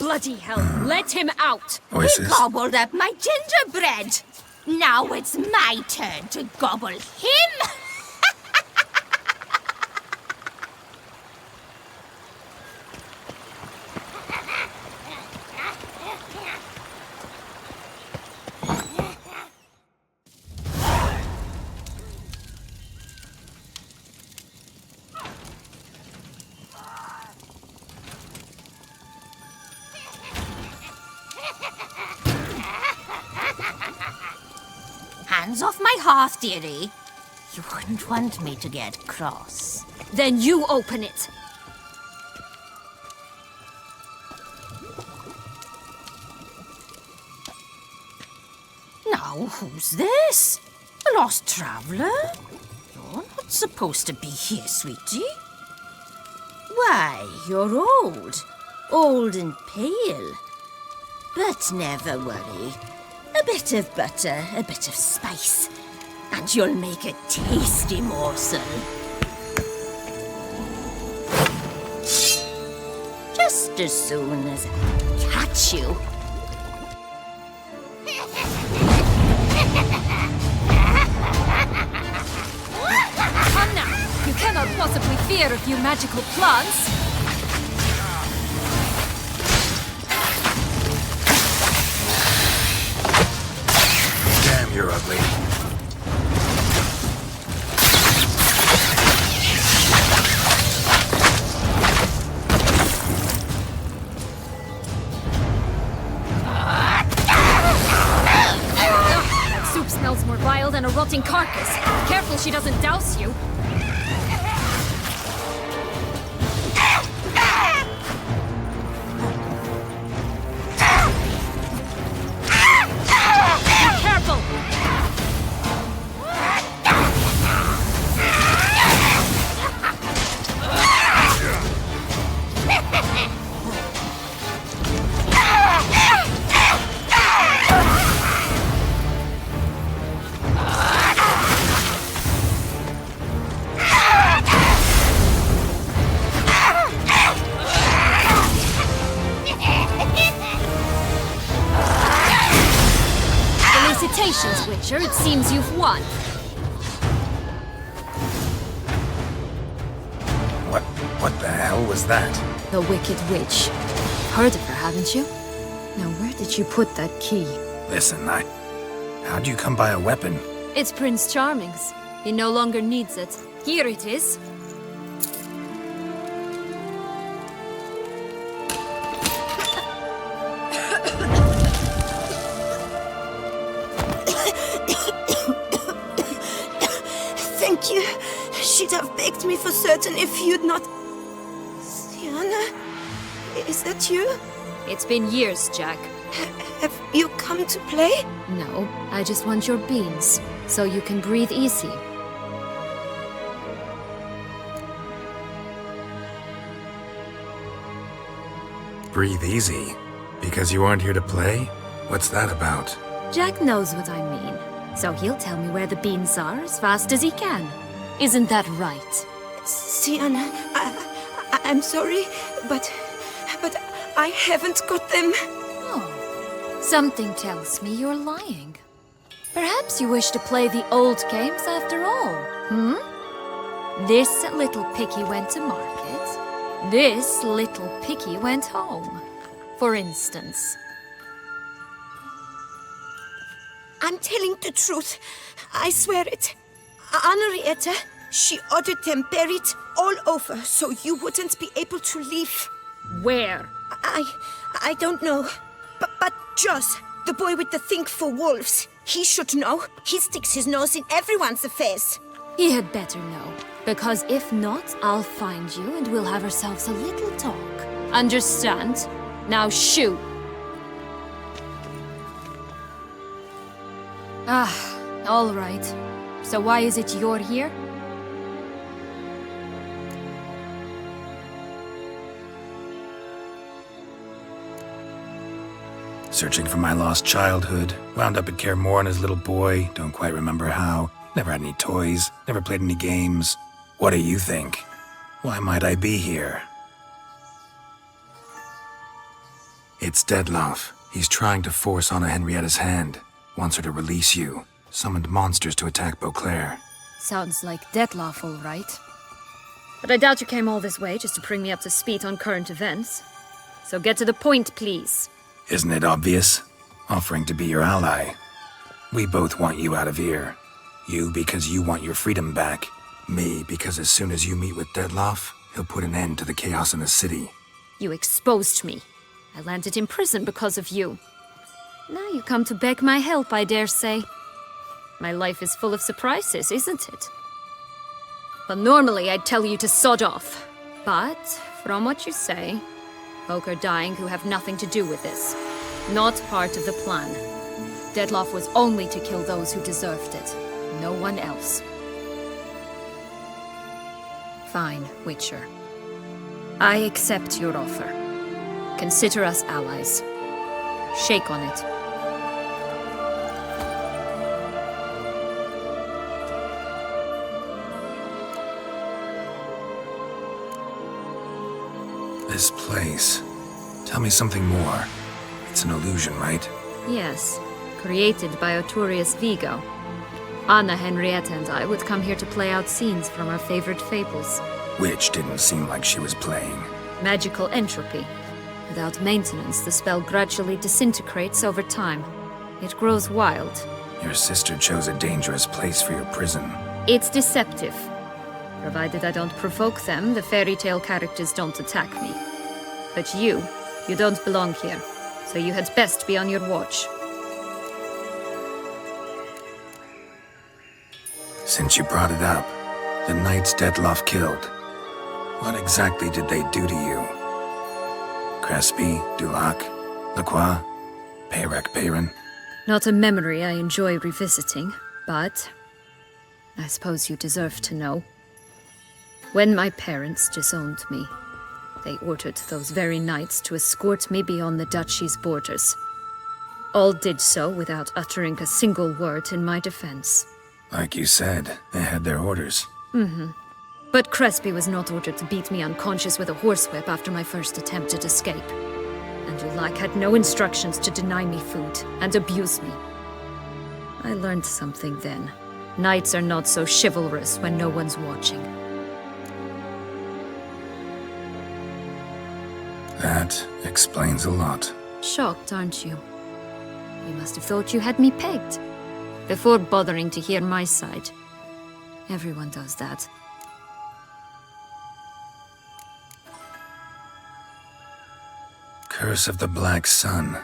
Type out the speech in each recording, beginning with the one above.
Bloody hell, let him out! Voices. He gobbled up my gingerbread. Now it's my turn to gobble him. Hands off my hearth, dearie. You wouldn't want me to get cross. Then you open it. Now, who's this? A lost traveler? You're not supposed to be here, sweetie. Why, you're old. Old and pale. But never worry. A bit of butter, a bit of spice, and you'll make a tasty morsel. Just as soon as I catch you. Come now! You cannot possibly fear a few magical plants! Damn, you're ugly. That soup smells more vile than a rotting carcass. Careful she doesn't douse you. Witcher, it seems you've won. What the hell was that? The Wicked Witch. Heard of her, haven't you? Now, where did you put that key? Listen, how'd you come by a weapon? It's Prince Charming's. He no longer needs it. Here it is. Thank you. She'd have begged me for certain if you'd not... Syanna? Is that you? It's been years, Jack. Have you come to play? No, I just want your beans, so you can breathe easy. Breathe easy? Because you aren't here to play? What's that about? Jack knows what I mean, so he'll tell me where the beans are as fast as he can. Isn't that right? Syanna, I'm sorry, but I haven't got them. Oh, something tells me you're lying. Perhaps you wish to play the old games after all, hmm? This little piggy went to market. This little piggy went home, for instance. I'm telling the truth. I swear it. Henrietta, she ordered them buried all over so you wouldn't be able to leave. Where? I don't know. But Joss, the boy with the thing for wolves, he should know. He sticks his nose in everyone's affairs. He had better know, because if not, I'll find you and we'll have ourselves a little talk. Understand? Now shoo! Ah, all right. So why is it you're here? Searching for my lost childhood. Wound up at Kaer Morhen as a little boy. Don't quite remember how. Never had any toys. Never played any games. What do you think? Why might I be here? It's Dettlaff. He's trying to force Anna Henrietta's hand. Wants her to release you. Summoned monsters to attack Beauclair. Sounds like Dettlaff, all right. But I doubt you came all this way just to bring me up to speed on current events. So get to the point, please. Isn't it obvious? Offering to be your ally. We both want you out of here. You because you want your freedom back. Me because as soon as you meet with Dettlaff, he'll put an end to the chaos in the city. You exposed me. I landed in prison because of you. Now you come to beg my help, I dare say. My life is full of surprises, isn't it? Well, normally I'd tell you to sod off. But, from what you say, folk are dying who have nothing to do with this. Not part of the plan. Dettlaff was only to kill those who deserved it. No one else. Fine, Witcher. I accept your offer. Consider us allies. Shake on it. This place. Tell me something more. It's an illusion, right? Yes, created by Artorius Vigo. Anna, Henrietta, and I would come here to play out scenes from our favorite fables. Which didn't seem like she was playing. Magical entropy. Without maintenance, the spell gradually disintegrates over time. It grows wild. Your sister chose a dangerous place for your prison. It's deceptive. Provided I don't provoke them, the fairy tale characters don't attack me. But you don't belong here, so you had best be on your watch. Since you brought it up, the knights Dettlaff killed. What exactly did they do to you? Crespi, Dulac, Lacroix, Peyrac Peyran? Not a memory I enjoy revisiting, but I suppose you deserve to know. When my parents disowned me, they ordered those very knights to escort me beyond the duchy's borders. All did so without uttering a single word in my defense. Like you said, they had their orders. But Crespi was not ordered to beat me unconscious with a horsewhip after my first attempt at escape. And Dulac had no instructions to deny me food and abuse me. I learned something then. Knights are not so chivalrous when no one's watching. That explains a lot. Shocked, aren't you? You must have thought you had me pegged. Before bothering to hear my side. Everyone does that. Curse of the Black Sun.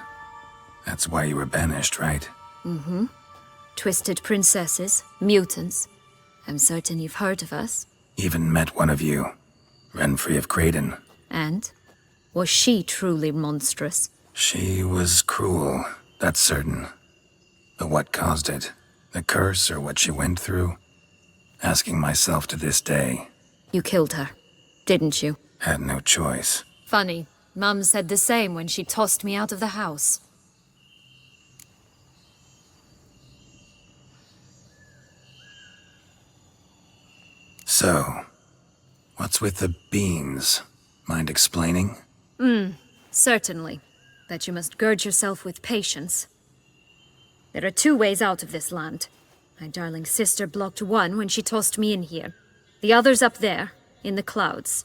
That's why you were banished, right? Twisted princesses, mutants. I'm certain you've heard of us. Even met one of you. Renfrey of Craden. And? Was she truly monstrous? She was cruel, that's certain. But what caused it? The curse or what she went through? Asking myself to this day. You killed her, didn't you? Had no choice. Funny. Mum said the same when she tossed me out of the house. So, what's with the beans? Mind explaining? Certainly. But you must gird yourself with patience. There are two ways out of this land. My darling sister blocked one when she tossed me in here. The other's up there, in the clouds.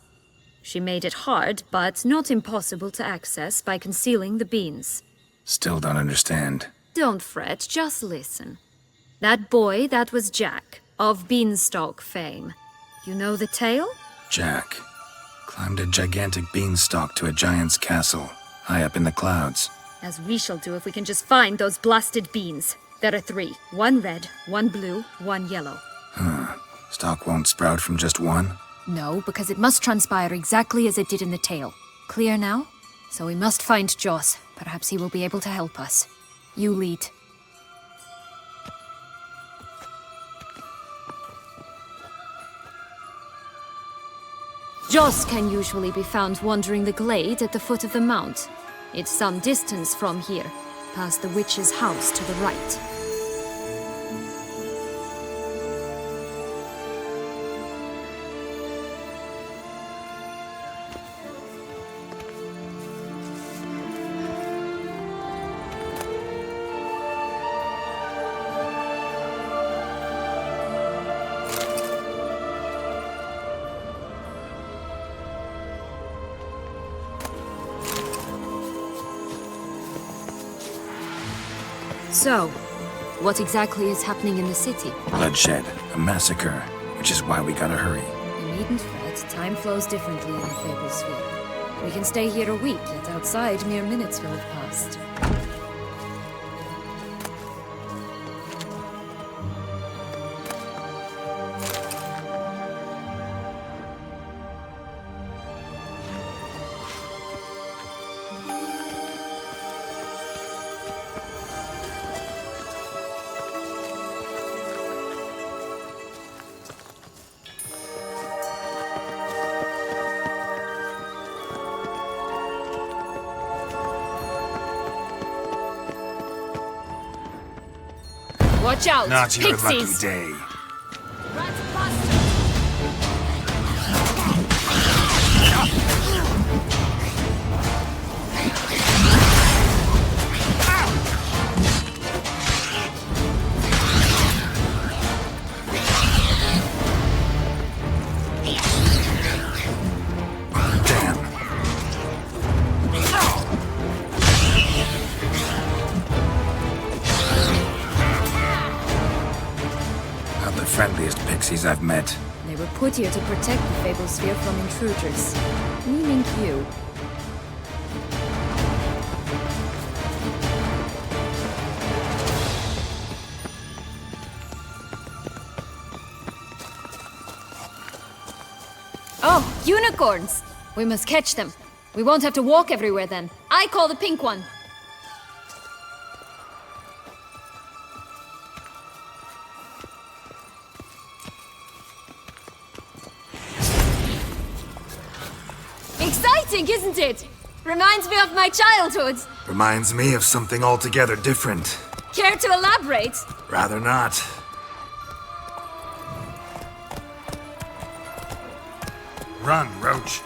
She made it hard, but not impossible to access by concealing the beans. Still don't understand. Don't fret, just listen. That boy, that was Jack, of Beanstalk fame. You know the tale? Jack climbed a gigantic beanstalk to a giant's castle, high up in the clouds. As we shall do if we can just find those blasted beans. There are 3. 1 red, 1 blue, 1 yellow. Stalk won't sprout from just one? No, because it must transpire exactly as it did in the tale. Clear now? So we must find Joss. Perhaps he will be able to help us. You lead. Joss can usually be found wandering the glade at the foot of the mount. It's some distance from here, past the witch's house to the right. So, what exactly is happening in the city? Bloodshed, a massacre, which is why we gotta hurry. You needn't fret. Time flows differently in the Fable Sphere. We can stay here a week, yet outside mere minutes will have passed. Watch out! Not your lucky Pixies! day. Friendliest pixies I've met. They were put here to protect the Fable Sphere from intruders. Meaning you. Oh, unicorns! We must catch them. We won't have to walk everywhere then. I call the pink one. Exciting, isn't it? Reminds me of my childhood. Reminds me of something altogether different. Care to elaborate? Rather not. Run, Roach.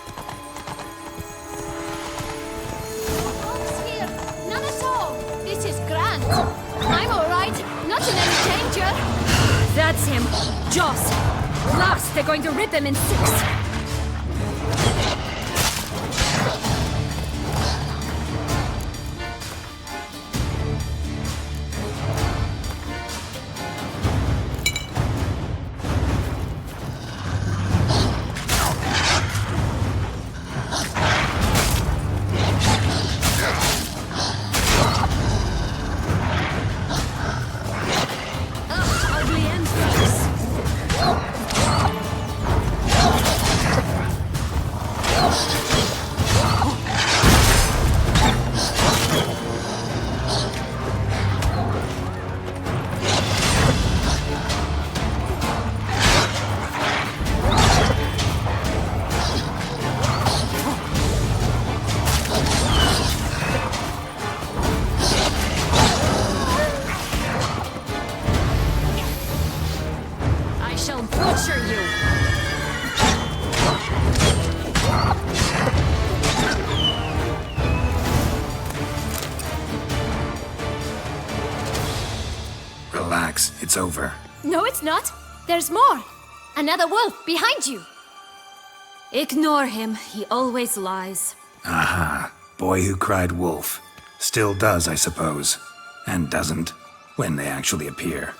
Here, none at all. This is grand. I'm all right. Not in any danger. That's him. Joss. Last, they're going to rip him in six. Relax, it's over. No, it's not. There's more. Another wolf behind you. Ignore him. He always lies. Aha. Boy who cried wolf. Still does, I suppose. And doesn't, when they actually appear.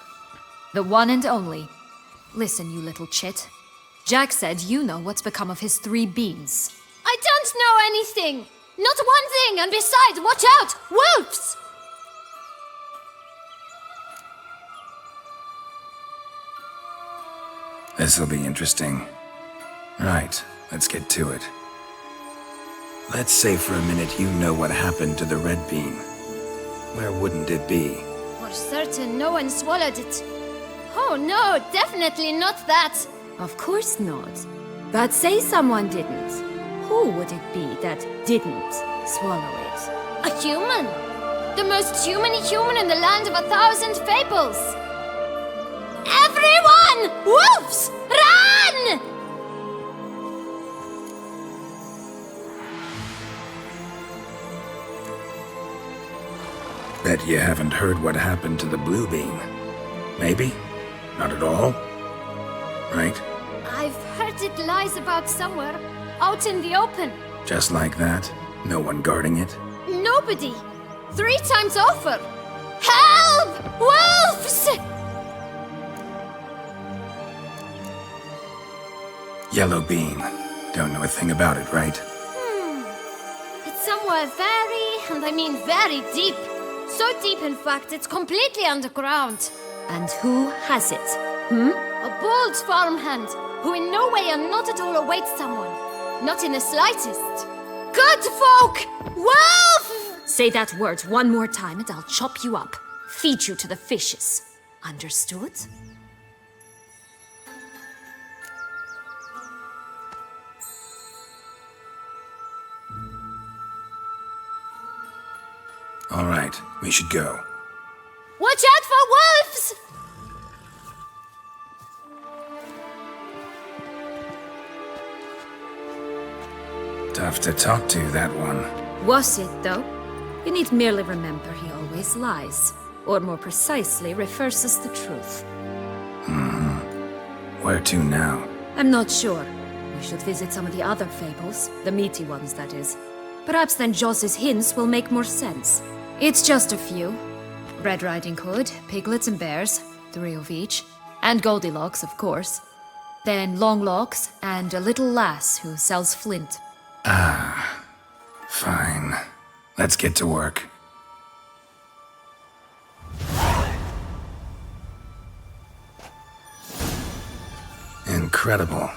The one and only. Listen, you little chit. Jack said you know what's become of his 3 beans. I don't know anything! Not one thing, and besides, watch out! Wolves! This'll be interesting. Right, let's get to it. Let's say for a minute you know what happened to the red bean. Where wouldn't it be? For certain, no one swallowed it. Oh no, definitely not that. Of course not. But say someone didn't. Who would it be that didn't swallow it? A human! The most human in the land of 1,000 fables! Everyone! Wolves! Run! Bet you haven't heard what happened to the blue bean. Maybe? Not at all? Right? I've heard it lies about somewhere, out in the open. Just like that? No one guarding it? Nobody. 3 times over. Help! Help! Wolves! Yellow bean. Don't know a thing about it, right? It's somewhere very, and I mean very deep. So deep, in fact, it's completely underground. And who has it? A bold farmhand, who in no way and not at all awaits someone. Not in the slightest. Good folk! Wolf! Say that word one more time and I'll chop you up. Feed you to the fishes. Understood? All right, we should go. Watch out for wolves! Tough to talk to, that one. Was it, though? You need merely remember he always lies. Or more precisely, reverses the truth. Where to now? I'm not sure. We should visit some of the other fables. The meaty ones, that is. Perhaps then Joss's hints will make more sense. It's just a few. Red Riding Hood, piglets and bears, 3 of each. And Goldilocks, of course. Then Longlocks, and a little lass who sells flint. Fine. Let's get to work. Incredible.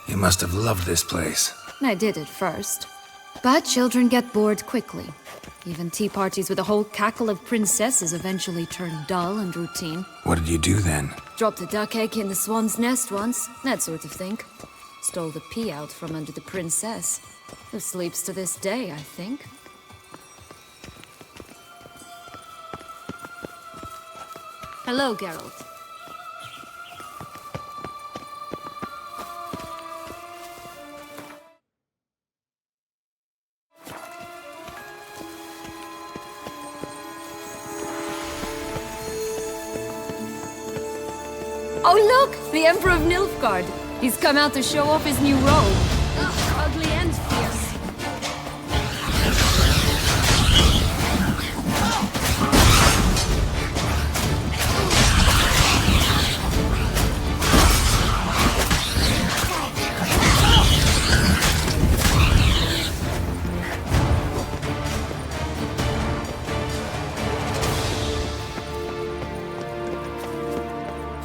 You must have loved this place. I did at first. But children get bored quickly. Even tea parties with a whole cackle of princesses eventually turn dull and routine. What did you do then? Dropped a duck egg in the swan's nest once, that sort of thing. Stole the pea out from under the princess, who sleeps to this day, I think. Hello, Geralt. Oh look! The Emperor of Nilfgaard! He's come out to show off his new robe. Ugh, ugly and fierce.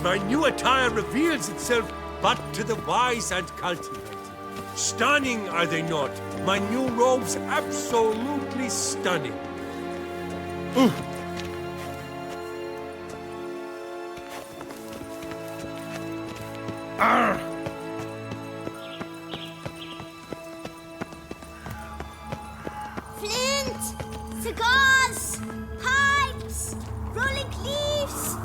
My new attire reveals itself but to the wise and cultivated. Stunning, are they not? My new robes absolutely stunning. Flint! Cigars! Pipes! Rolling leaves!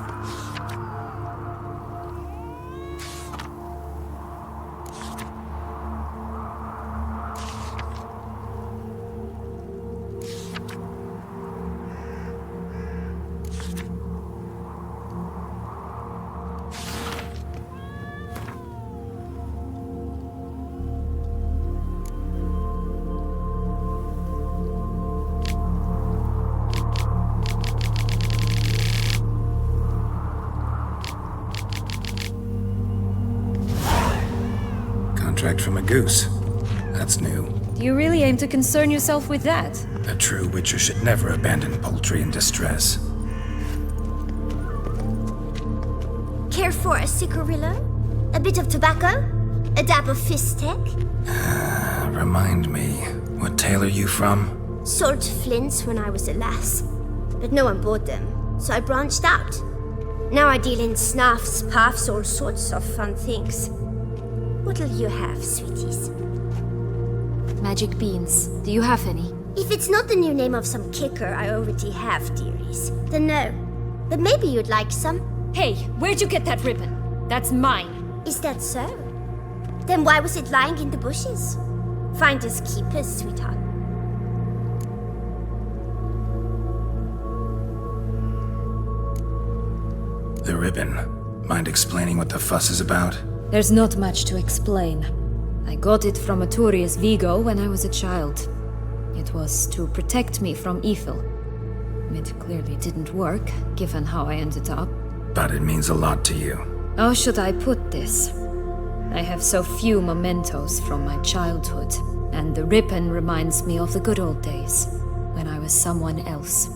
Contract from a goose. That's new. Do you really aim to concern yourself with that? A true witcher should never abandon poultry in distress. Care for a cigarillo? A bit of tobacco? A dab of fistek? Remind me, what tale are you from? Sold flints when I was a lass. But no one bought them, so I branched out. Now I deal in snuffs, puffs, all sorts of fun things. What'll you have, sweeties? Magic beans. Do you have any? If it's not the new name of some kicker I already have, dearies, then no. But maybe you'd like some. Hey, where'd you get that ribbon? That's mine. Is that so? Then why was it lying in the bushes? Finders keepers, sweetheart. The ribbon. Mind explaining what the fuss is about? There's not much to explain. I got it from Artorius Vigo when I was a child. It was to protect me from evil. It clearly didn't work, given how I ended up. But it means a lot to you. How should I put this? I have so few mementos from my childhood, and the ribbon reminds me of the good old days, when I was someone else.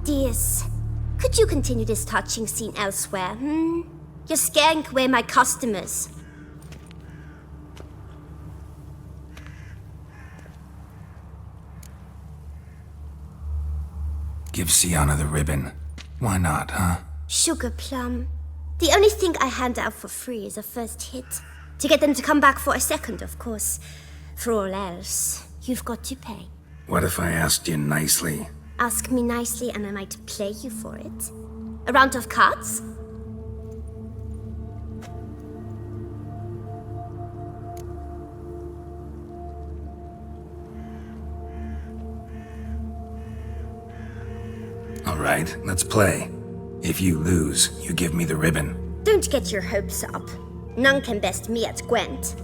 Dears, could you continue this touching scene elsewhere, You're scaring away my customers. Give Syanna the ribbon. Why not, huh? Sugar plum. The only thing I hand out for free is a first hit. To get them to come back for a second, of course. For all else, you've got to pay. What if I asked you nicely? Ask me nicely and I might play you for it. A round of cards? All right, let's play. If you lose, you give me the ribbon. Don't get your hopes up. None can best me at Gwent.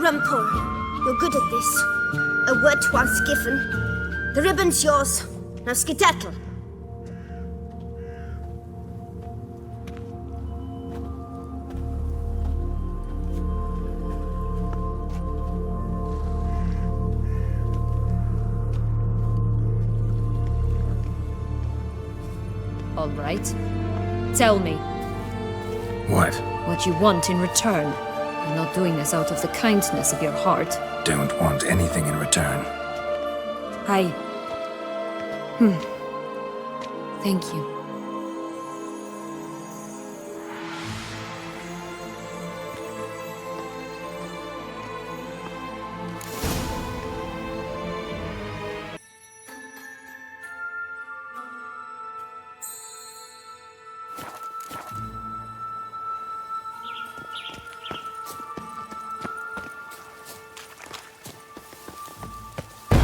Rumpole, you're good at this. A word once given. The ribbon's yours. Now skedaddle. All right. Tell me What? what you want in return. You're not doing this out of the kindness of your heart. Don't want anything in return. Thank you.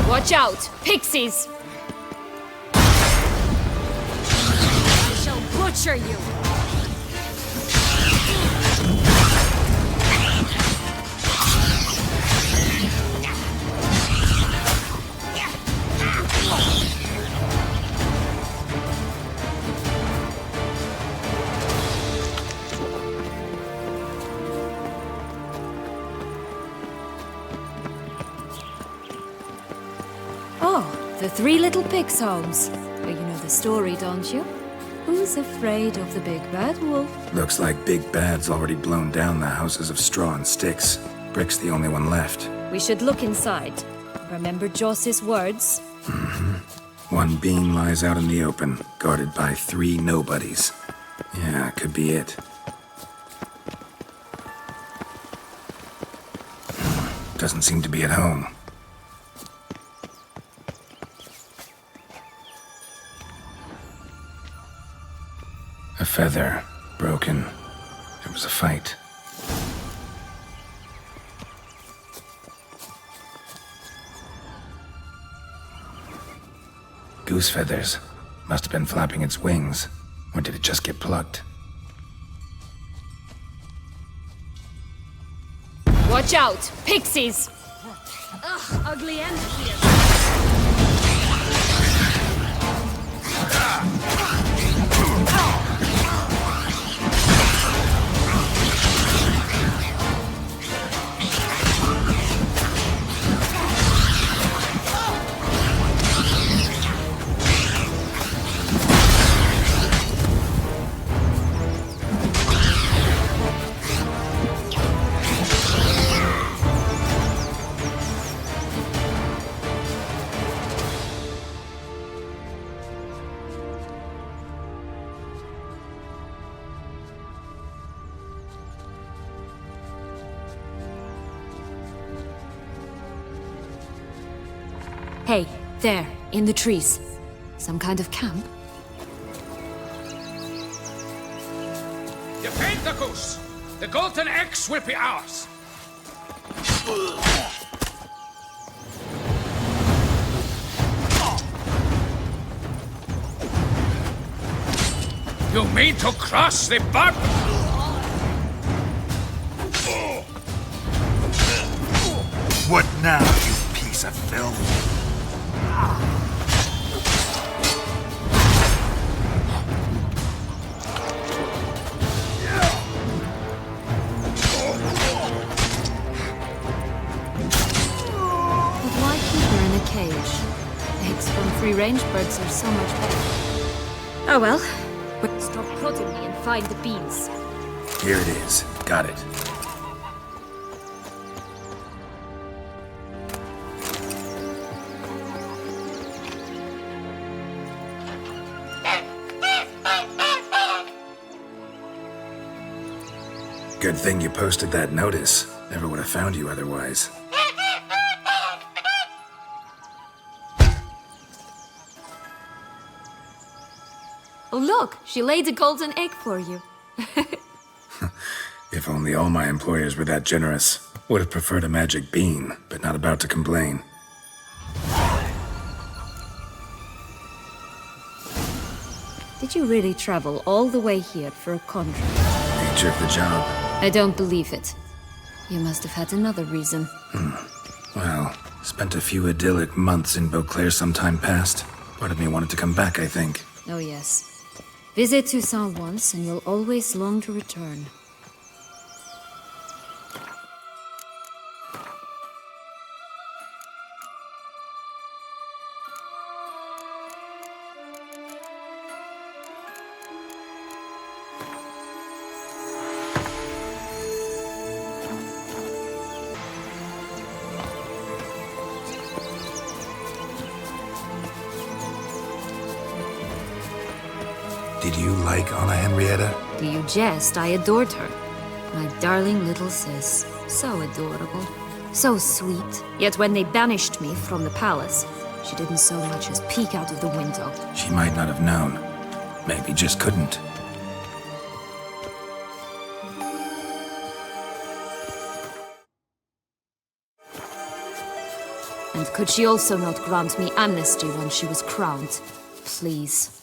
Watch out! Pixies! I shall butcher you! Oh, the three little pigs' homes. Well, you know the story, don't you? Who's afraid of the big bad wolf? Looks like Big Bad's already blown down the houses of straw and sticks. Brick's the only one left. We should look inside. Remember Joss's words? One beam lies out in the open, guarded by 3 nobodies. Yeah, could be it. Doesn't seem to be at home. A feather, broken. There was a fight. Goose feathers. Must have been flapping its wings. Or did it just get plucked? Watch out! Pixies! Ugh, ugly end here. Hey, there, in the trees. Some kind of camp? Defend the goose! The golden eggs will be ours! You mean to cross the bar? What now, you piece of filth? Free-range birds are so much better. Oh well. But stop prodding me and find the beans. Here it is. Got it. Good thing you posted that notice. Never would have found you otherwise. Oh look, she laid a golden egg for you. If only all my employers were that generous. Would have preferred a magic bean, but not about to complain. Did you really travel all the way here for a contract? Nature of the job. I don't believe it. You must have had another reason. Well, spent a few idyllic months in Beauclair some time past. Part of me wanted to come back, I think. Oh yes. Visit Toussaint once, and you'll always long to return. Did you like Anna Henrietta? Do you jest? I adored her. My darling little sis. So adorable. So sweet. Yet when they banished me from the palace, she didn't so much as peek out of the window. She might not have known. Maybe just couldn't. And could she also not grant me amnesty once she was crowned? Please.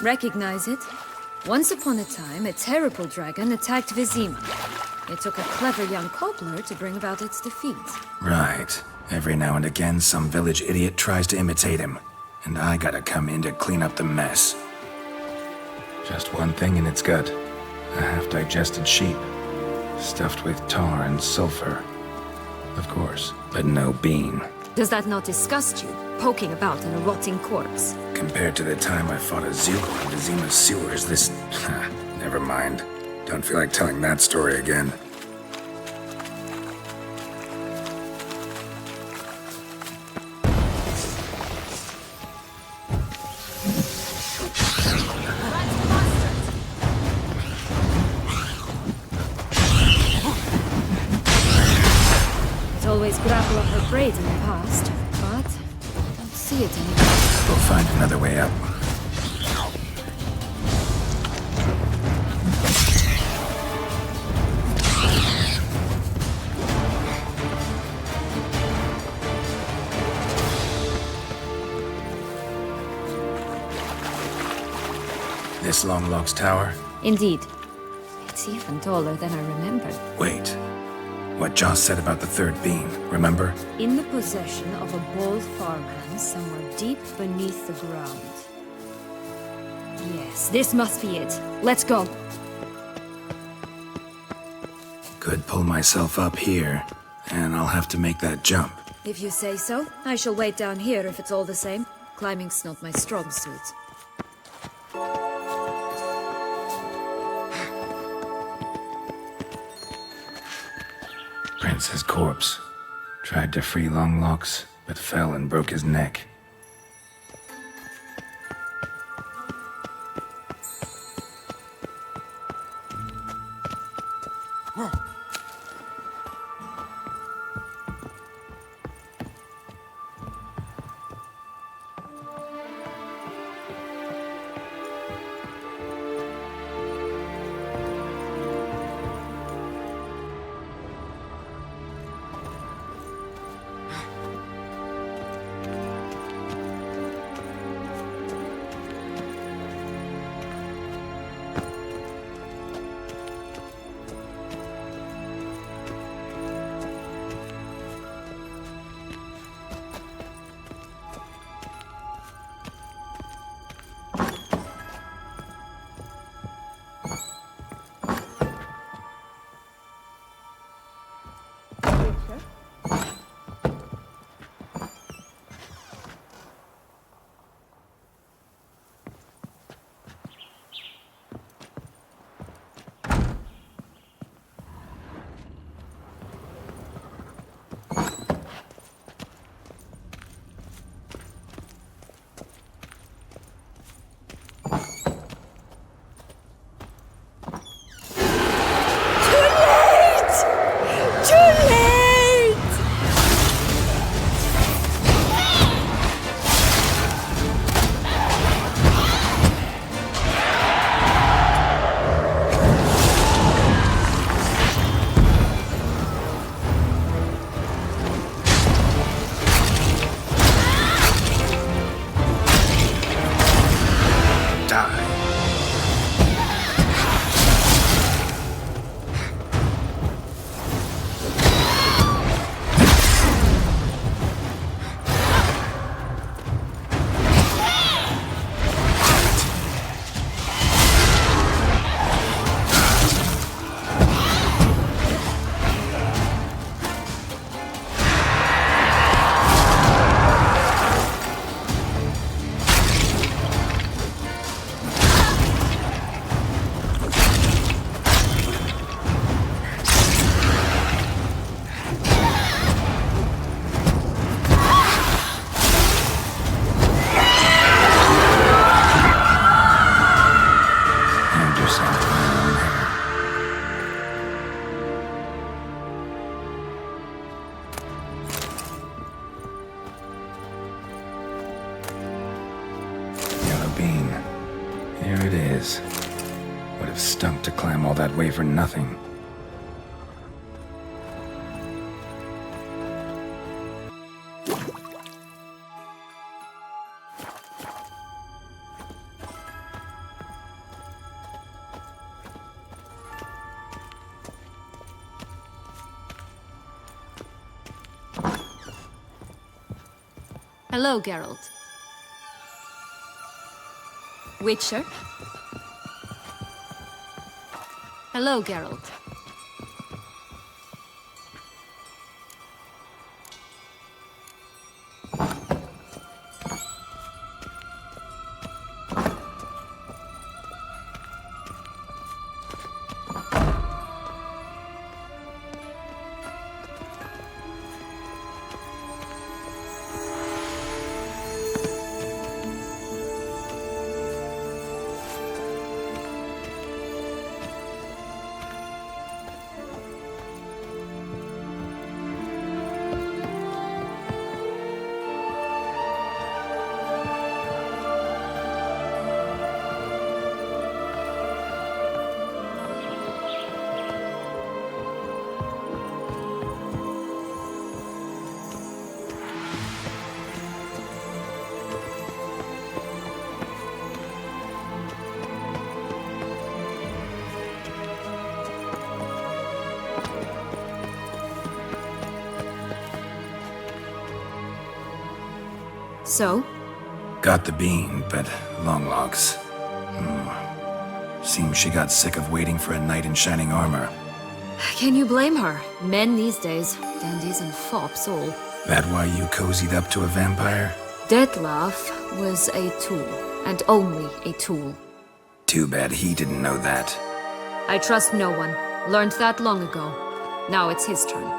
Recognize it? Once upon a time, a terrible dragon attacked Vizima. It took a clever young cobbler to bring about its defeat. Right. Every now and again, some village idiot tries to imitate him. And I gotta come in to clean up the mess. Just one thing in its gut. A half-digested sheep. Stuffed with tar and sulfur. Of course, but no bean. Does that not disgust you, poking about in a rotting corpse? Compared to the time I fought a Zuko in Vizima's sewers, this... never mind. Don't feel like telling that story again. It's always grapple up her braid in the past, but I don't see it anymore. We'll find another way up. This Longlock's tower? Indeed. It's even taller than I remembered. Wait. What Joss said about the third beam, remember? In the possession of a bold farmhand somewhere deep beneath the ground. Yes, this must be it. Let's go. Could pull myself up here, and I'll have to make that jump. If you say so, I shall wait down here if it's all the same. Climbing's not my strong suit. Prince's corpse. Tried to free Longlocks, but fell and broke his neck. Here it is. Would have stunk to climb all that way for nothing. Hello, Geralt. Witcher? Hello, Geralt. So? Got the bean, but long logs. Seems she got sick of waiting for a knight in shining armor. Can you blame her? Men these days, dandies and fops all. That why you cozied up to a vampire? Dettlaff was a tool, and only a tool. Too bad he didn't know that. I trust no one. Learned that long ago. Now it's his turn.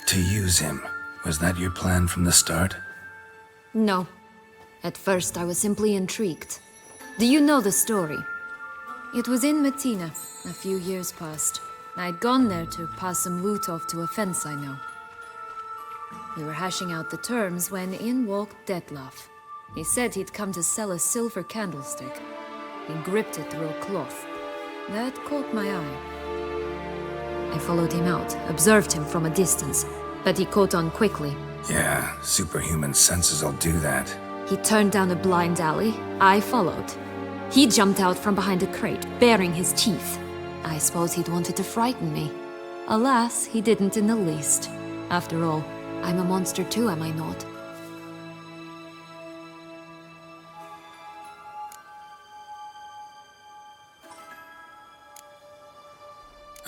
To use him. Was that your plan from the start? No. At first I was simply intrigued. Do you know the story? It was in Mettina, a few years past. I'd gone there to pass some loot off to a fence I know. We were hashing out the terms when in walked Dettlaff. He said he'd come to sell a silver candlestick. He gripped it through a cloth. That caught my eye. I followed him out, observed him from a distance, but he caught on quickly. Yeah, superhuman senses will do that. He turned down a blind alley. I followed. He jumped out from behind a crate, baring his teeth. I suppose he'd wanted to frighten me. Alas, he didn't in the least. After all, I'm a monster too, am I not?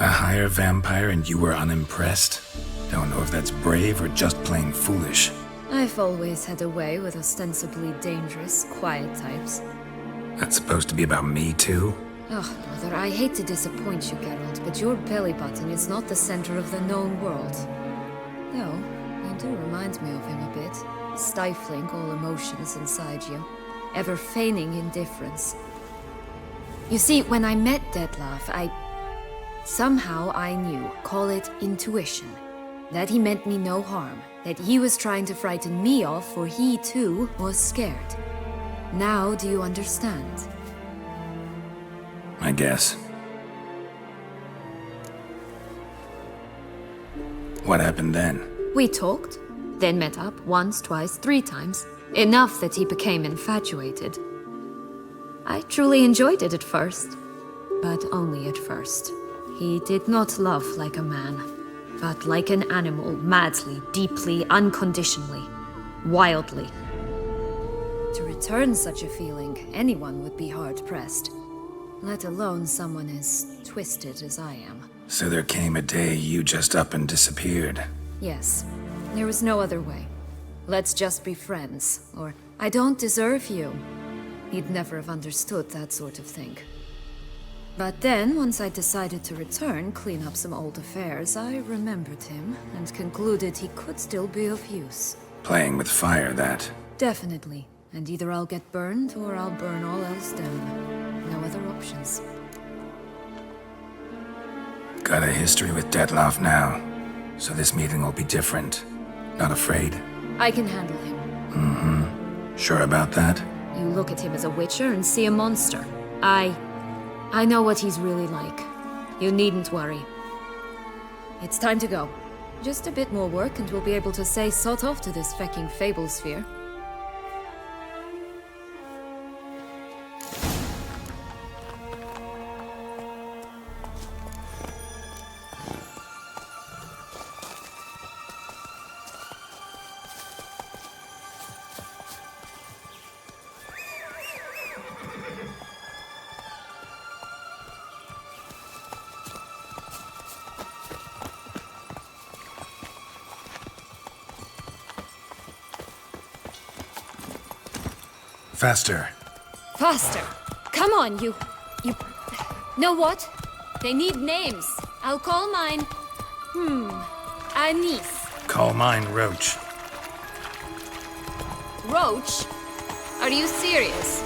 A higher vampire and you were unimpressed? Don't know if that's brave or just plain foolish. I've always had a way with ostensibly dangerous, quiet types. That's supposed to be about me too? Oh, brother, I hate to disappoint you, Geralt, but your belly button is not the center of the known world. Though, you do remind me of him a bit. Stifling all emotions inside you. Ever feigning indifference. You see, when I met Dettlaff, somehow I knew, call it intuition, that he meant me no harm, that he was trying to frighten me off, for he too was scared. Now do you understand? I guess. What happened then? We talked, then met up once, twice, 3 times. Enough that he became infatuated. I truly enjoyed it at first, but only at first. He did not love like a man, but like an animal, madly, deeply, unconditionally, wildly. To return such a feeling, anyone would be hard-pressed, let alone someone as twisted as I am. So there came a day you just up and disappeared. Yes, there was no other way. Let's just be friends, or I don't deserve you. He'd never have understood that sort of thing. But then, once I decided to return, clean up some old affairs, I remembered him and concluded he could still be of use. Playing with fire, that. Definitely. And either I'll get burned or I'll burn all else down. No other options. Got a history with Dettlaff now, so this meeting will be different. Not afraid? I can handle him. Sure about that? You look at him as a witcher and see a monster. I know what he's really like. You needn't worry. It's time to go. Just a bit more work and we'll be able to say sort off to this fecking fable sphere. Faster. Faster! Come on, you... Know what? They need names. I'll call mine... Anise. Call mine Roach. Roach? Are you serious?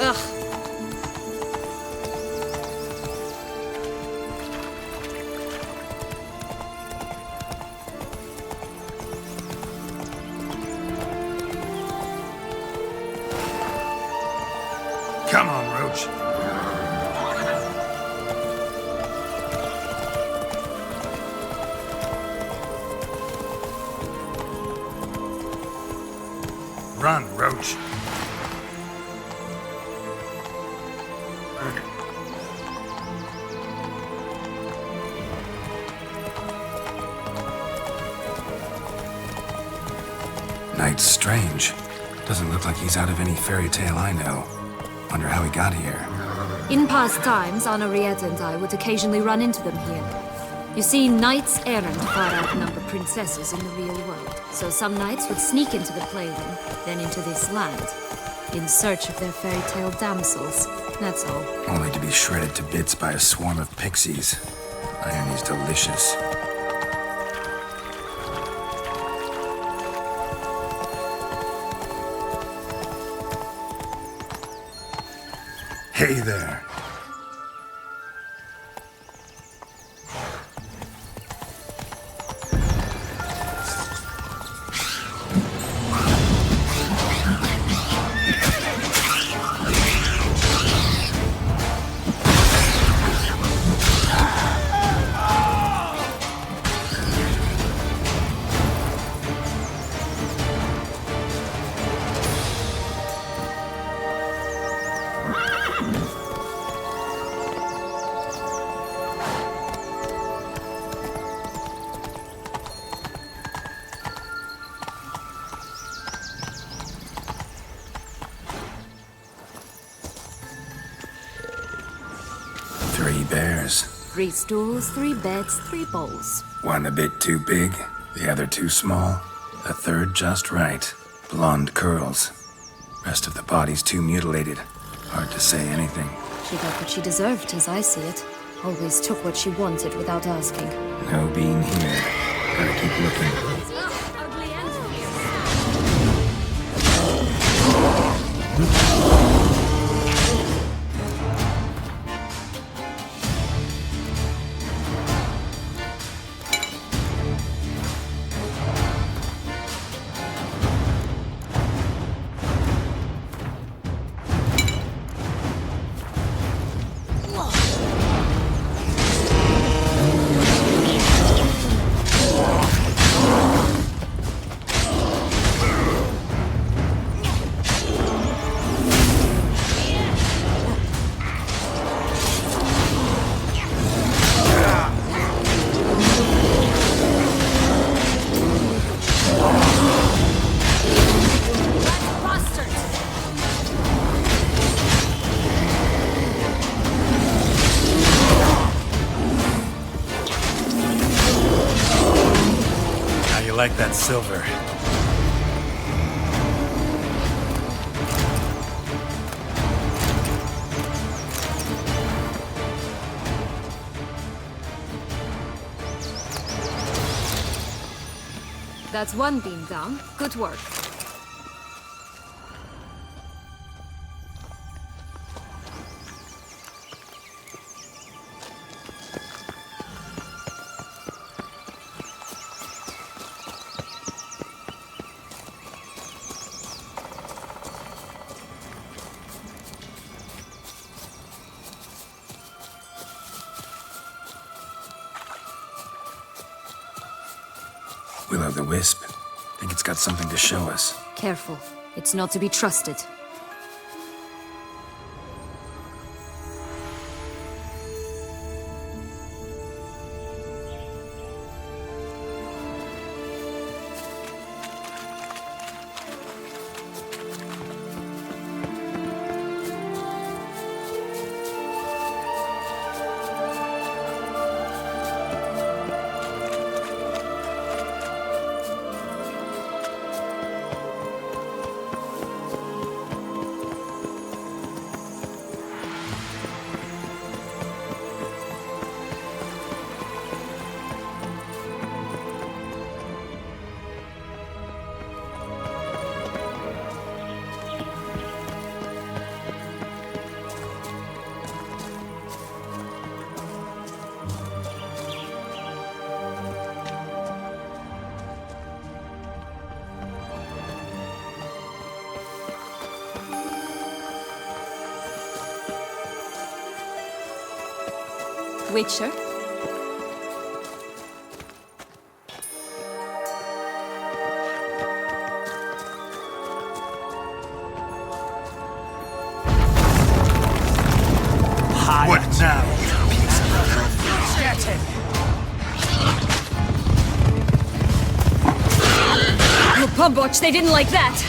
Ugh. Come on, Roach. Run, Roach. Night's strange. Doesn't look like he's out of any fairy tale I know. Wonder how he got here. In past times, Henriette and I would occasionally run into them here. You see, knights errant far outnumber princesses in the real world. So some knights would sneak into the playroom, then into this land, in search of their fairy tale damsels. That's all. Only to be shredded to bits by a swarm of pixies. Irony's delicious. Hey there. Three bears. 3 stools, 3 beds, 3 bowls. One a bit too big, the other too small, the third just right. Blonde curls. Rest of the body's too mutilated. Hard to say anything. She got what she deserved, as I see it. Always took what she wanted without asking. No bean here. Gotta keep looking. Ugly and Like that silver. That's one beam down. Good work. Will-o'-the-wisp. Think it's got something to show us. Careful. It's not to be trusted. Witcher? What now? Get him! Oh, Pumbotch, they didn't like that!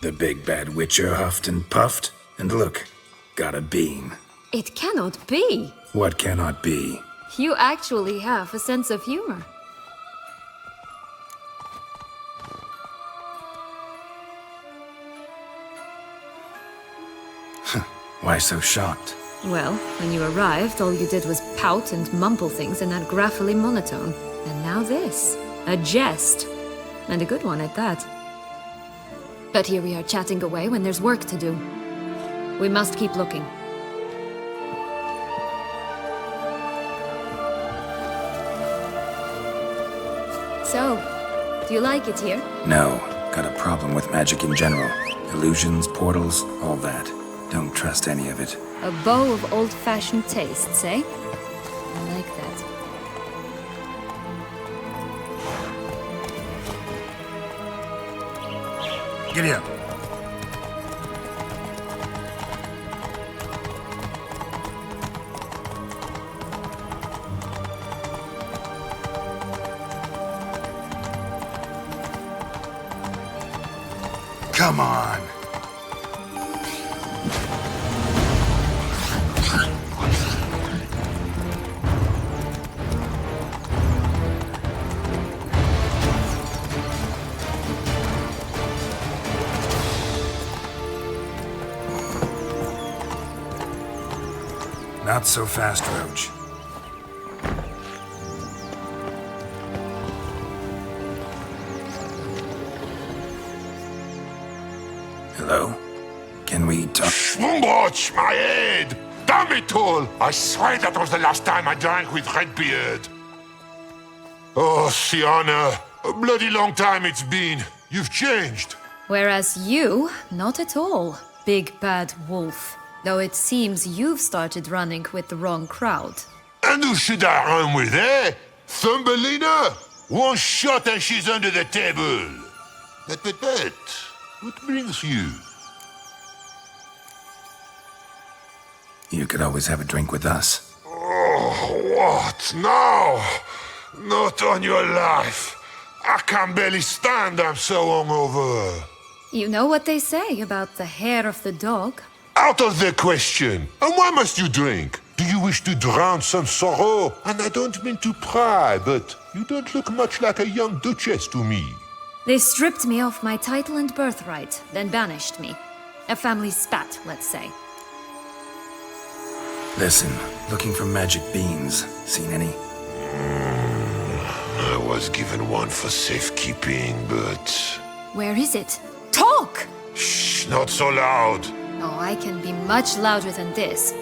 The big bad Witcher huffed and puffed, and look, got a beam. It cannot be! What cannot be? You actually have a sense of humor. Why so shocked? Well, when you arrived, all you did was pout and mumble things in that graphically monotone. And now this. A jest. And a good one at that. But here we are chatting away when there's work to do. We must keep looking. So, do you like it here? No, got a problem with magic in general. Illusions, portals, all that. Don't trust any of it. A bow of old-fashioned tastes, eh? I like that. Giddy up. Come on. Not so fast, Roach. Hello? Can we talk? Schwumbotch, my head! Damn it all! I swear that was the last time I drank with Redbeard. Oh, Syanna, a bloody long time it's been. You've changed. Whereas you, not at all, big bad wolf. Though it seems you've started running with the wrong crowd. And who should I run with, eh? Thumbelina? One shot and she's under the table. But, what brings you? You could always have a drink with us. Oh, what? No! Not on your life. I can barely stand, I'm so hungover. You know what they say about the hair of the dog? Out of the question. And why must you drink? Do you wish to drown some sorrow? And I don't mean to pry, but you don't look much like a young duchess to me. They stripped me of my title and birthright, then banished me. A family spat, let's say. Listen, looking for magic beans. Seen any? I was given one for safekeeping, but... Where is it? Talk! Shh, not so loud. Oh, I can be much louder than this.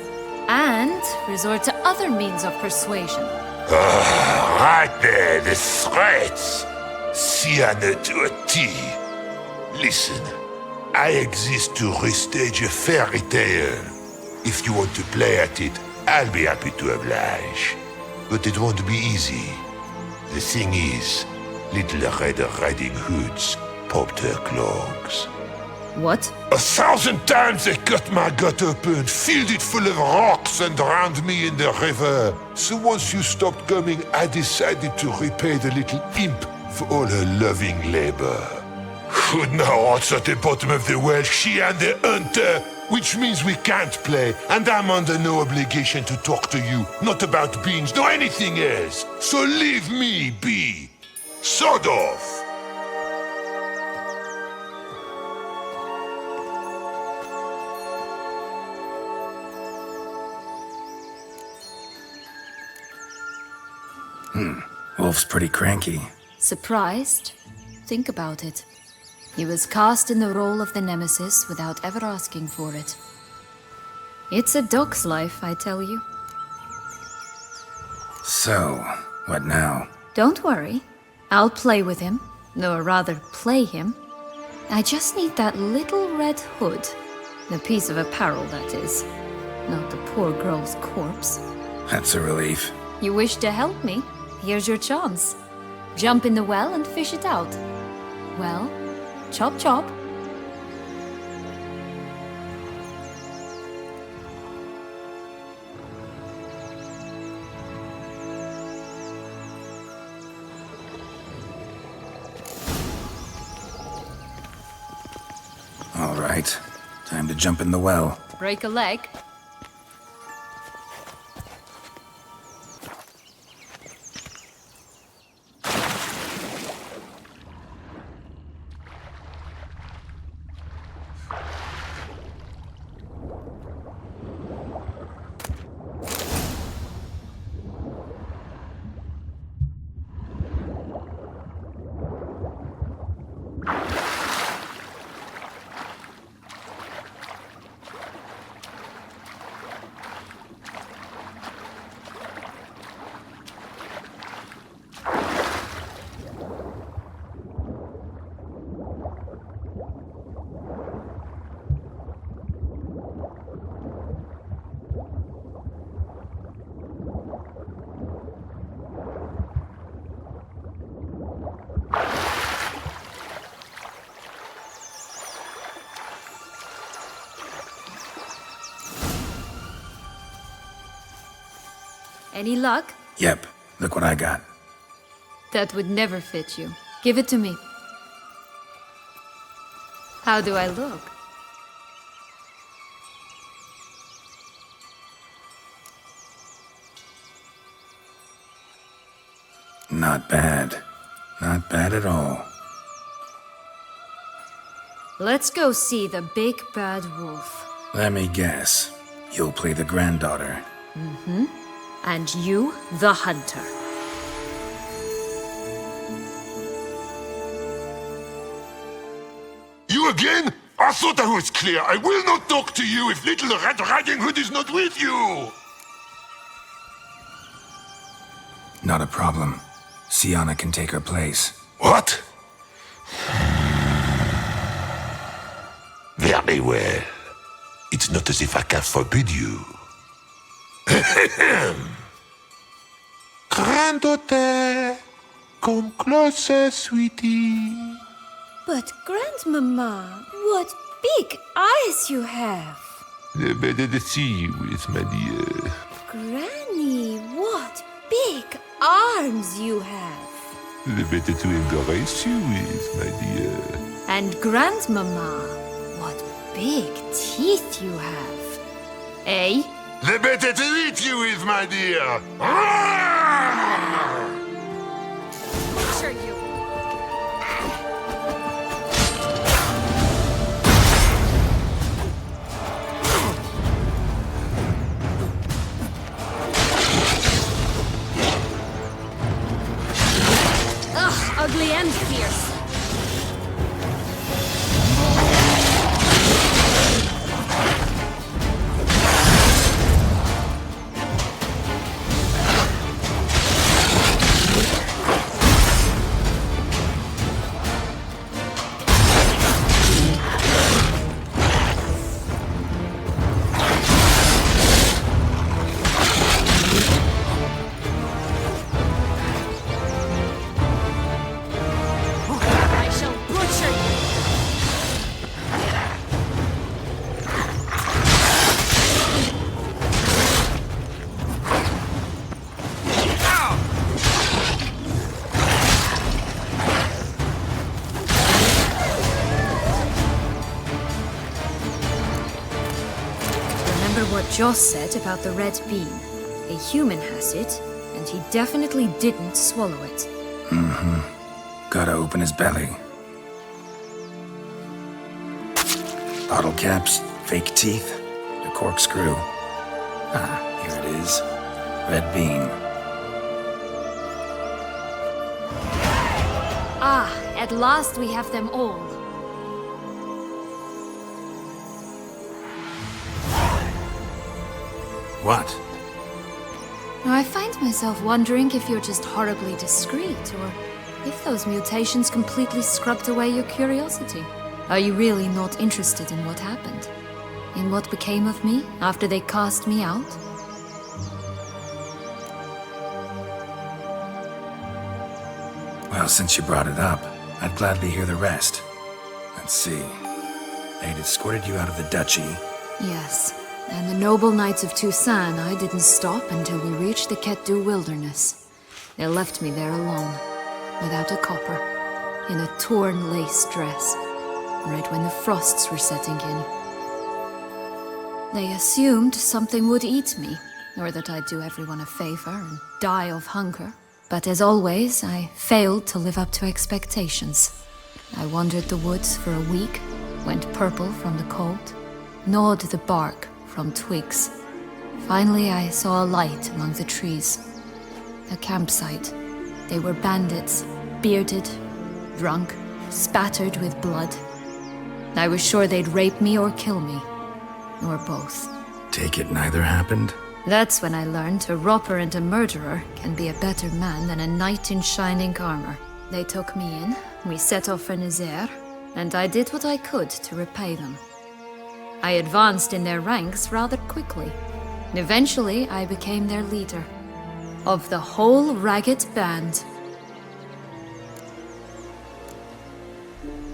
And resort to other means of persuasion. Right there, the threats. Syanna to a T. Listen, I exist to restage a fairy tale. If you want to play at it, I'll be happy to oblige. But it won't be easy. The thing is, Little Red Riding Hoods popped her clogs. What? 1,000 times they cut my gut open, filled it full of rocks and drowned me in the river. So once you stopped coming, I decided to repay the little imp for all her loving labor. Who now what's at the bottom of the well, she and the hunter, which means we can't play, and I'm under no obligation to talk to you, not about beans, nor anything else. So leave me be. Sod off. Wolf's pretty cranky. Surprised? Think about it. He was cast in the role of the nemesis without ever asking for it. It's a dog's life, I tell you. So, what now? Don't worry. I'll play with him. Or rather, play him. I just need that little red hood. The piece of apparel, that is. Not the poor girl's corpse. That's a relief. You wish to help me? Here's your chance. Jump in the well and fish it out. Well, chop chop. All right. Time to jump in the well. Break a leg. Any luck? Yep, look what I got. That would never fit you. Give it to me. How do I look? Not bad. Not bad at all. Let's go see the big bad wolf. Let me guess. You'll play the granddaughter. And you, the hunter. You again? I thought I was clear. I will not talk to you if Little Red Riding Hood is not with you. Not a problem. Syanna can take her place. What? Very well. It's not as if I can forbid you. Granddaughter, come closer, sweetie. But, Grandmama, what big eyes you have. Better to see you with, my dear. Granny, what big arms you have. The better to embrace you with, my dear. And Grandmama, what big teeth you have. Eh? The better to eat you with, my dear. Butcher you. Ugh, ugly and fierce. Joss said about the red bean. A human has it, and he definitely didn't swallow it. Gotta open his belly. Bottle caps, fake teeth, a corkscrew. Ah, here it is. Red bean. Ah, at last we have them all. What? Now, I find myself wondering if you're just horribly discreet, or if those mutations completely scrubbed away your curiosity. Are you really not interested in what happened? In what became of me after they cast me out? Well, since you brought it up, I'd gladly hear the rest. Let's see. They'd escorted you out of the duchy. Yes. And the noble knights of Toussaint, I didn't stop until we reached the Ketdu wilderness. They left me there alone, without a copper, in a torn lace dress, right when the frosts were setting in. They assumed something would eat me, or that I'd do everyone a favor and die of hunger. But as always, I failed to live up to expectations. I wandered the woods for a week, went purple from the cold, gnawed the bark from twigs. Finally, I saw a light among the trees. A campsite. They were bandits, bearded, drunk, spattered with blood. I was sure they'd rape me or kill me, or both. Take it neither happened? That's when I learned a robber and a murderer can be a better man than a knight in shining armor. They took me in, we set off for Nazaire, and I did what I could to repay them. I advanced in their ranks rather quickly. Eventually, I became their leader. Of the whole ragged band.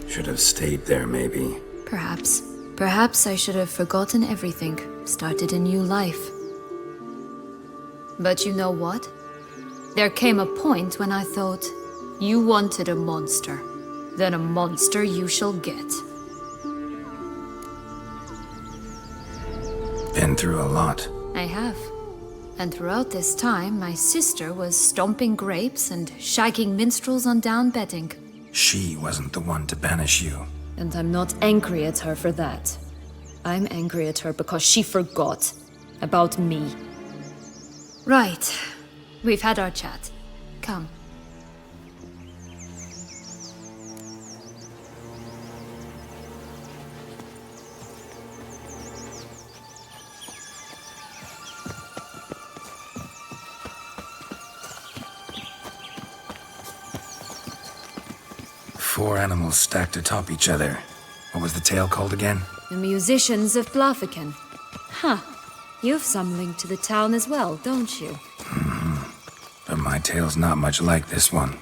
Should have stayed there, maybe. Perhaps. Perhaps I should have forgotten everything, started a new life. But you know what? There came a point when I thought, you wanted a monster. Then a monster you shall get. Been through a lot. I have. And throughout this time, my sister was stomping grapes and shagging minstrels on down bedding. She wasn't the one to banish you. And I'm not angry at her for that. I'm angry at her because she forgot about me. Right. We've had our chat. Come. Four animals stacked atop each other. What was the tale called again? The musicians of Blaviken. Huh. You've some link to the town as well, don't you? But my tale's not much like this one.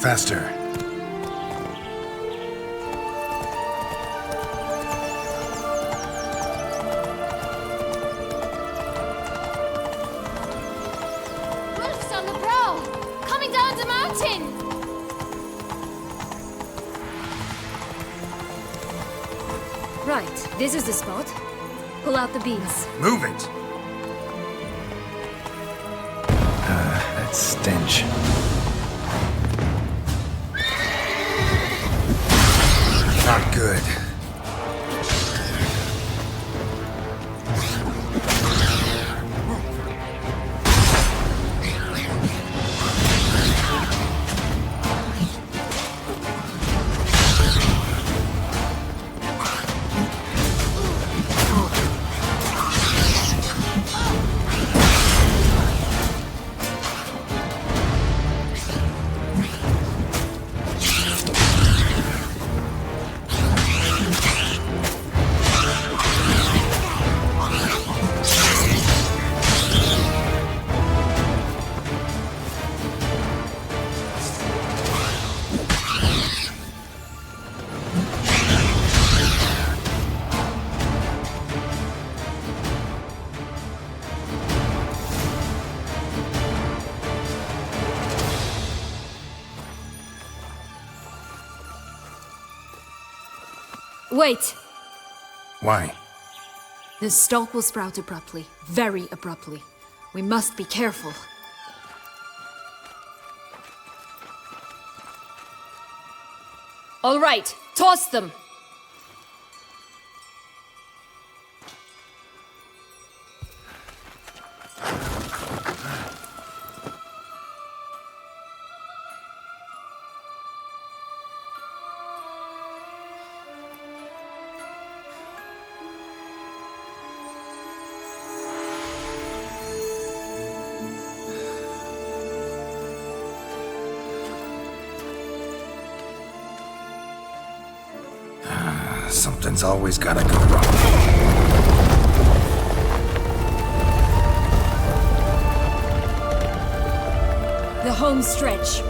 Faster. Wolves on the brow! Coming down the mountain! Right, this is the spot. Pull out the beans. Move it! That stench. Not good. Wait! Why? The stalk will sprout abruptly. Very abruptly. We must be careful. All right, toss them! Something's always gotta go wrong. The home stretch.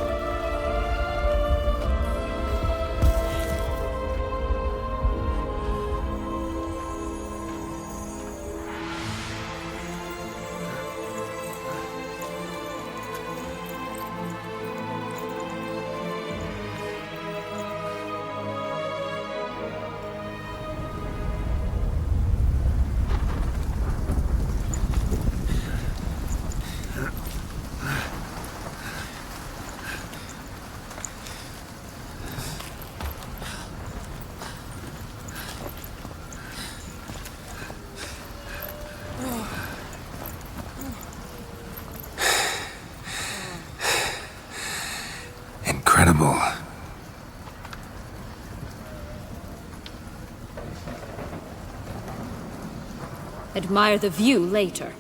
Incredible. Admire the view later.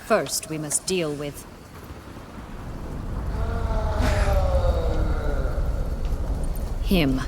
First, we must deal with... him.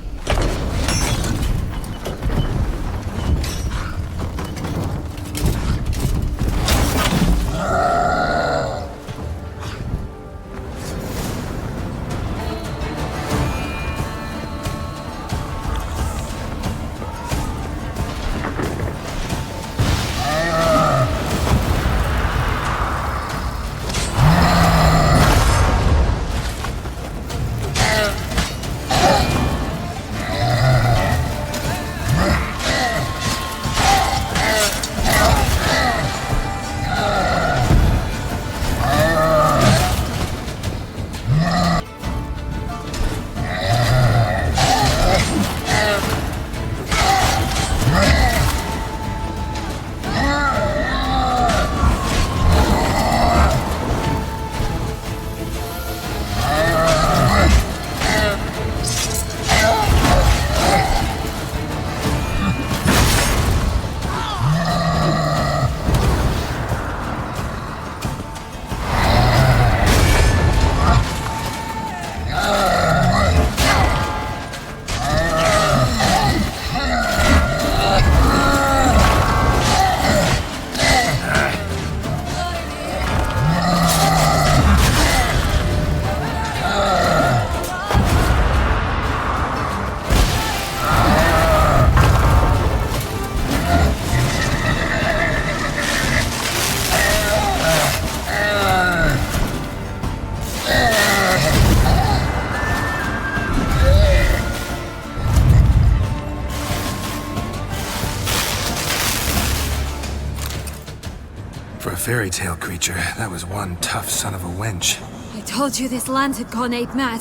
fairy tale creature, that was one tough son of a wench. I told you this land had gone ape mad,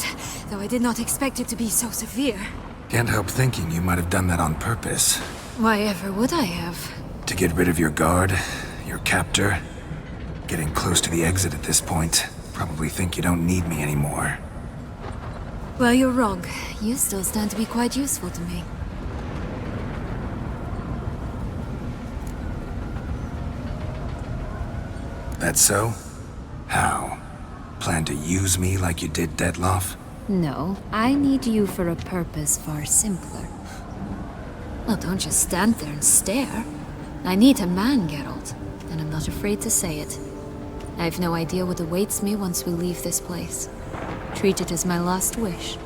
though I did not expect it to be so severe. Can't help thinking you might have done that on purpose. Why ever would I have? To get rid of your guard, your captor. Getting close to the exit at this point. Probably think you don't need me anymore. Well, you're wrong. You still stand to be quite useful to me. That so? How? Plan to use me like you did Dettlaff? No, I need you for a purpose far simpler. Well, don't just stand there and stare. I need a man, Geralt, and I'm not afraid to say it. I have no idea what awaits me once we leave this place. Treat it as my last wish.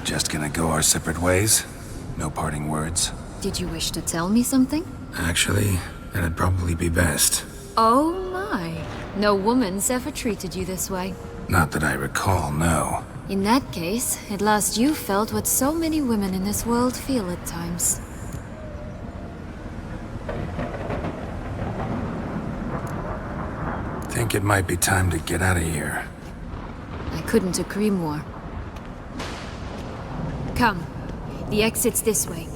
Just gonna go our separate ways? No parting words? Did you wish to tell me something? Actually, that'd probably be best. Oh my. No woman's ever treated you this way. Not that I recall, no. In that case, at last you felt what so many women in this world feel at times. Think it might be time to get out of here. I couldn't agree more. Come. The exit's this way.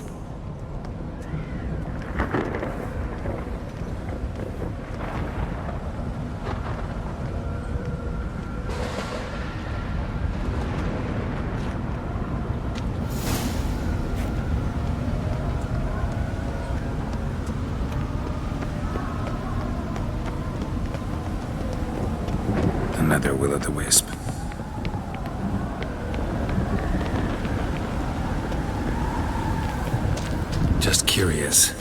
Another will-o'-the-wisp. Just curious.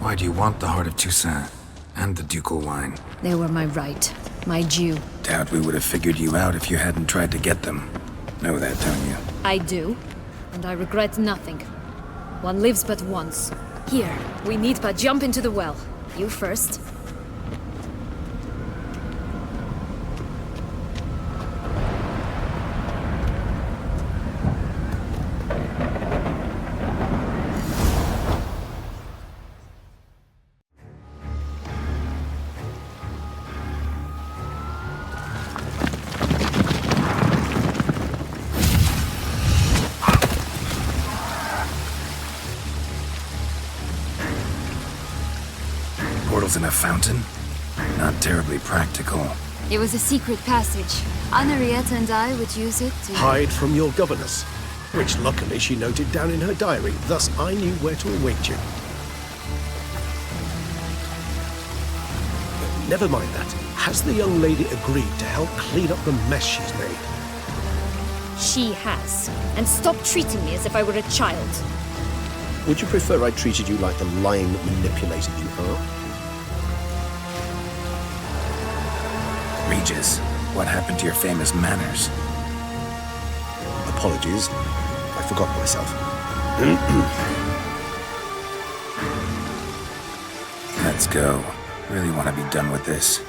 Why do you want the Heart of Toussaint and the ducal wine? They were my right. My due. Doubt we would have figured you out if you hadn't tried to get them. Know that, don't you? I do. And I regret nothing. One lives but once. Here, we need but jump into the well. You first. Portals in a fountain? Not terribly practical. It was a secret passage. Henriette and I would use it to... Hide from your governess, which luckily she noted down in her diary, thus I knew where to await you. Never mind that. Has the young lady agreed to help clean up the mess she's made? She has. And stop treating me as if I were a child. Would you prefer I treated you like the lying manipulator you are? Regis, what happened to your famous manners? Apologies. I forgot myself. Let's go. Really want to be done with this.